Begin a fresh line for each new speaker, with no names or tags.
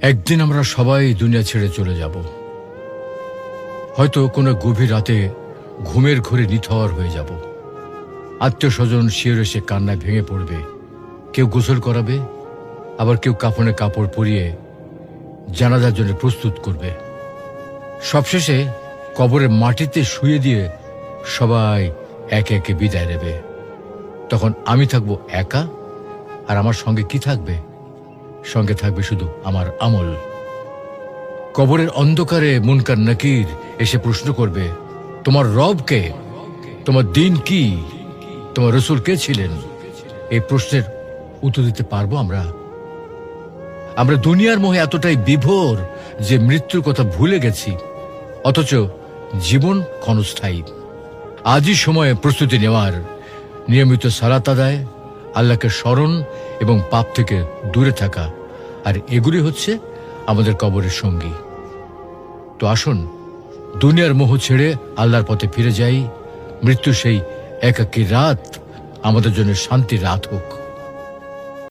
একদিন আমরা সবাই দুনিয়া ছেড়ে চলে যাব। হয়তো কোনো গভীর রাতে ঘুমের ঘোরে নিথর হয়ে যাব। আত্মীয় স্বজন শিয়রে সে কান্নায় ভেঙে পড়বে। কেউ গোসল করাবে, আবার কেউ কাফনে কাপড় পরিয়ে জানাজার জন্য প্রস্তুত করবে। সবশেষে কবরের মাটিতে শুয়ে দিয়ে সবাই একে একে বিদায় নেবে। তখন আমি থাকবো একা, আর আমার সঙ্গে কি থাকবে? সঙ্গে থাকবে শুধু আমার আমল। কবরের অন্ধকারে মুনকার নাকির এসে প্রশ্ন করবে, তোমার রব কে? তোমার দিন কি? তোমার রসূল কে ছিলেন? এই প্রশ্নের উত্তর দিতে পারবো আমরা? আমরা দুনিয়ার মোহে এতটাই বিভোর যে মৃত্যুর কথা ভুলে গেছি, অথচ জীবন ক্ষণস্থায়ী। আজই সময়ে প্রস্তুতি নেওয়ার, নিয়মিত সালাত আদায়, আল্লাহকে স্মরণ এবং পাপ থেকে দূরে থাকা, আর এগুলি হচ্ছে আমাদের কবরের সঙ্গী। তো আসুন দুনিয়ার মোহ ছেড়ে আল্লাহর পথে ফিরে যাই। মৃত্যু সেই একাকী রাত আমাদের জন্য শান্তির রাত হোক।